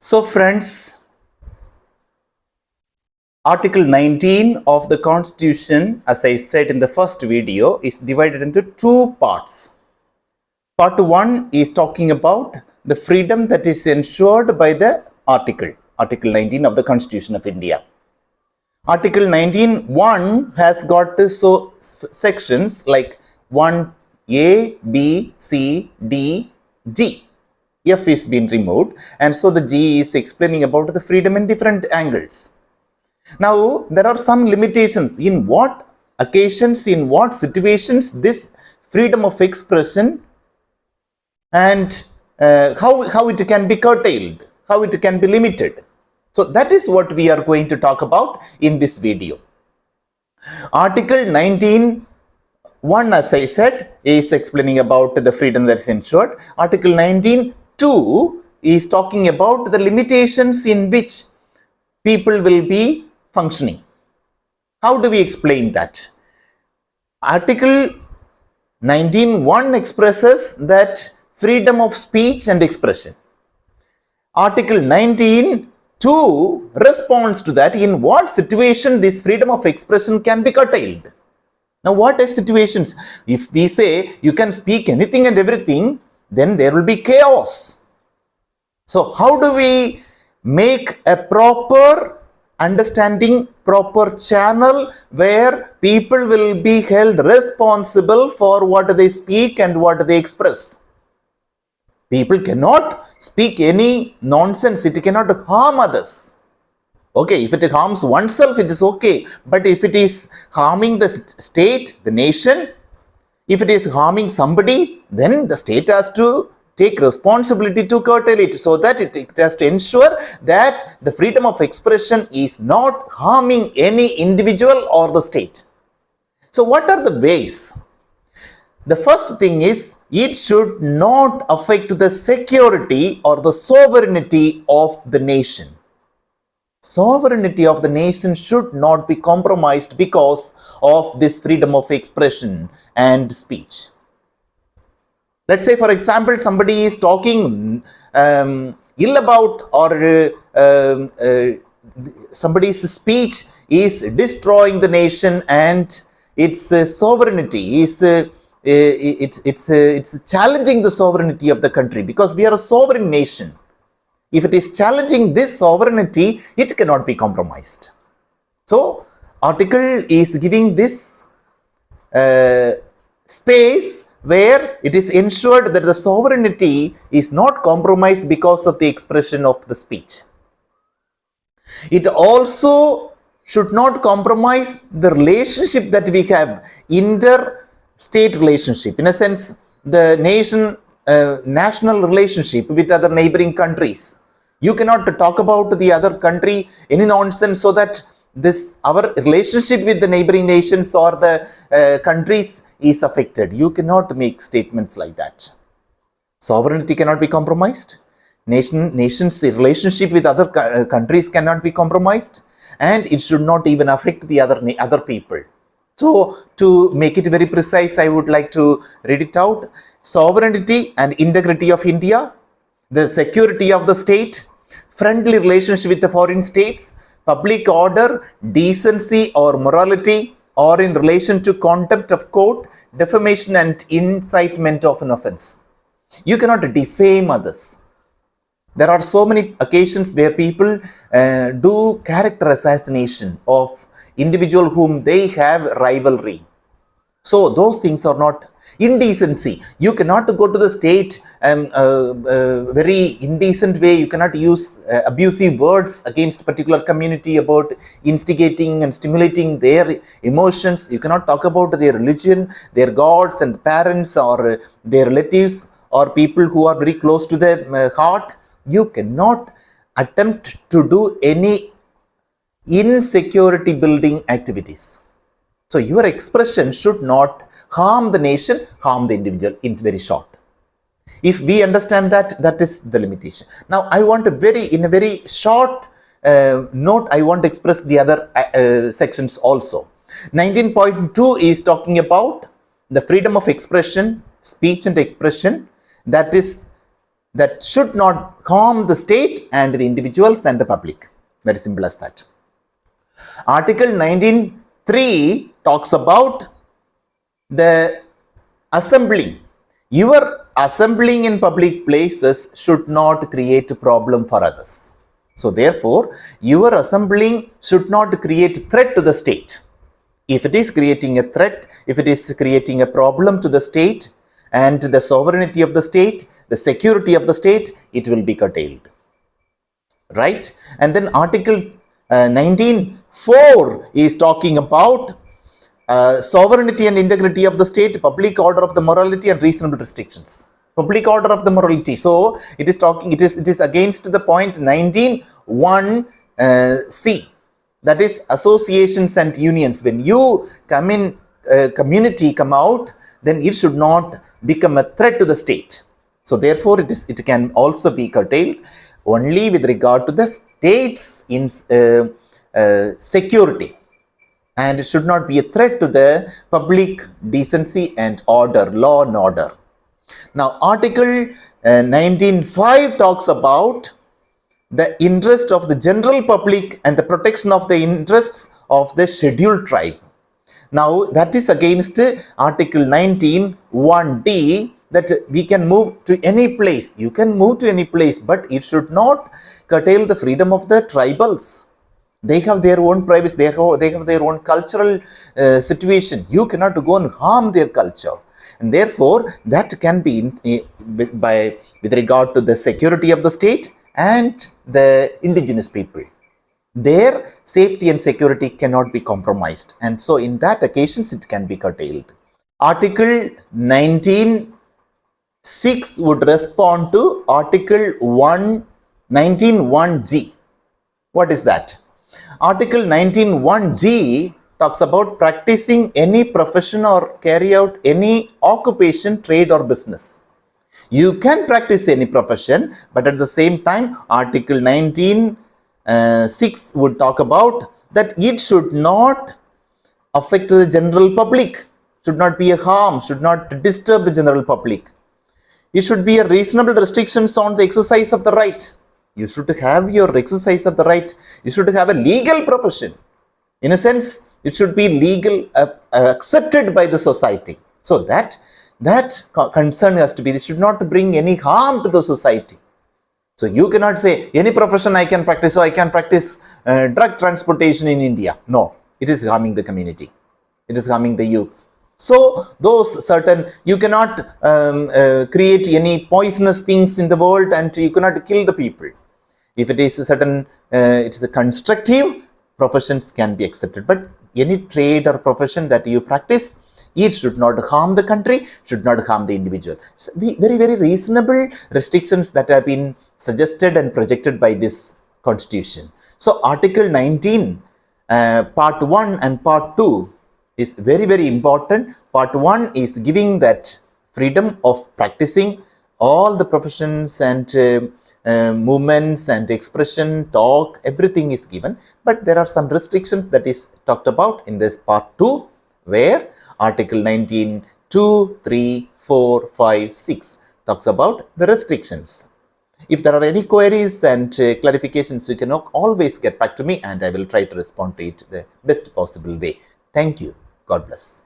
So friends, Article 19 of the Constitution, as I said in the first video, is divided into two parts. Part 1 is talking about the freedom that is ensured by the Article 19 of the Constitution of India. Article 19(1) has got sections like 1A, B, C, D, G. F is been removed, and so the G is explaining about the freedom in different angles. Now, there are some limitations in what occasions, in what situations this freedom of expression and how it can be curtailed, how it can be limited. So that is what we are going to talk about in this video. Article 19(1), as I said, is explaining about the freedom that is ensured. Article 19(2) is talking about the limitations in which people will be functioning. How do we explain that? Article 19(1) expresses that freedom of speech and expression. Article 19(2) responds to that, in what situation this freedom of expression can be curtailed. Now, what are situations? If we say you can speak anything and everything, then there will be chaos. So how do we make a proper understanding, proper channel where people will be held responsible for what they speak and what they express? People cannot speak any nonsense. It cannot harm others. Okay, if it harms oneself, it is okay. But if it is harming the state, the nation, if it is harming somebody, then the state has to take responsibility to curtail it, so that it has to ensure that the freedom of expression is not harming any individual or the state. So what are the ways? The first thing is, it should not affect the security or the sovereignty of the nation. Sovereignty of the nation should not be compromised because of this freedom of expression and speech. Let's say, for example, somebody is talking ill about, or somebody's speech is destroying the nation and its sovereignty is it's challenging the sovereignty of the country, because we are a sovereign nation. If it is challenging this sovereignty, it cannot be compromised. So, article is giving this space where it is ensured that the sovereignty is not compromised because of the expression of the speech. It also should not compromise the relationship that we have, inter-state relationship, in a sense, the national relationship with other neighboring countries. You cannot talk about the other country any nonsense, so that our relationship with the neighboring nations or the countries is affected. You cannot make statements like that. Sovereignty cannot be compromised. Nations' relationship with other countries cannot be compromised, and it should not even affect the other people. So, to make it very precise, I would like to read it out. Sovereignty and integrity of India, the security of the state, friendly relationship with the foreign states, public order, decency or morality, or in relation to contempt of court, defamation and incitement of an offense. You cannot defame others. There are so many occasions where people do character assassination of individual whom they have rivalry. So those things are not indecency. You cannot go to the state very indecent way. You cannot use abusive words against particular community about instigating and stimulating their emotions. You cannot talk about their religion, their gods and parents, or their relatives, or people who are very close to their heart. You cannot attempt to do any insecurity building activities. So your expression should not harm the nation, harm the individual, in very short. If we understand that, that is the limitation. Now, I want in a very short note, I want to express the other sections also. 19.2 is talking about the freedom of expression, speech and expression, that is that should not harm the state and the individuals and the public. Very simple as that. Article 19.3 talks about the assembling. Your assembling in public places should not create a problem for others. So therefore, your assembling should not create threat to the state. If it is creating a threat, if it is creating a problem to the state and the sovereignty of the state, the security of the state, it will be curtailed. Right? And then Article 19.4 is talking about sovereignty and integrity of the state, public order of the morality and reasonable restrictions. Public order of the morality. So it is talking, it is against the point 19.1c. That is associations and unions. When you come in community, come out, then it should not become a threat to the state. So therefore, it can also be curtailed only with regard to the state's security, and it should not be a threat to the public decency and order, law and order. Now, Article 19.5 talks about the interest of the general public and the protection of the interests of the scheduled tribe. Now, that is against Article 19.1d, that we can move to any place. You can move to any place, but it should not curtail the freedom of the tribals. They have their own privacy, they have their own cultural situation. You cannot go and harm their culture. And therefore, that can be with regard to the security of the state and the indigenous people. Their safety and security cannot be compromised. And so, in that occasions, it can be curtailed. Article 19.6 would respond to Article 19.1g. What is that? Article 19.1g talks about practicing any profession or carry out any occupation, trade or business. You can practice any profession, but at the same time, Article 19.6 would talk about that it should not affect the general public, should not be a harm, should not disturb the general public. It should be a reasonable restrictions on the exercise of the right. You should have your exercise of the right. You should have a legal profession. In a sense, it should be legal, accepted by the society. So that concern has to be, this should not bring any harm to the society. So you cannot say, any profession I can practice, so I can practice drug transportation in India. No, it is harming the community. It is harming the youth. So those certain, you cannot create any poisonous things in the world and you cannot kill the people. If it is a certain, it is a constructive, professions can be accepted. But any trade or profession that you practice, it should not harm the country, should not harm the individual. So very, very reasonable restrictions that have been suggested and projected by this constitution. So Article 19, Part 1 and Part 2 is very, very important. Part 1 is giving that freedom of practicing all the professions and movements and expression, talk, everything is given. But there are some restrictions that is talked about in this Part 2, where Article 19, 2, 3, 4, 5, 6 talks about the restrictions. If there are any queries and clarifications, you can always get back to me and I will try to respond to it the best possible way. Thank you. God bless.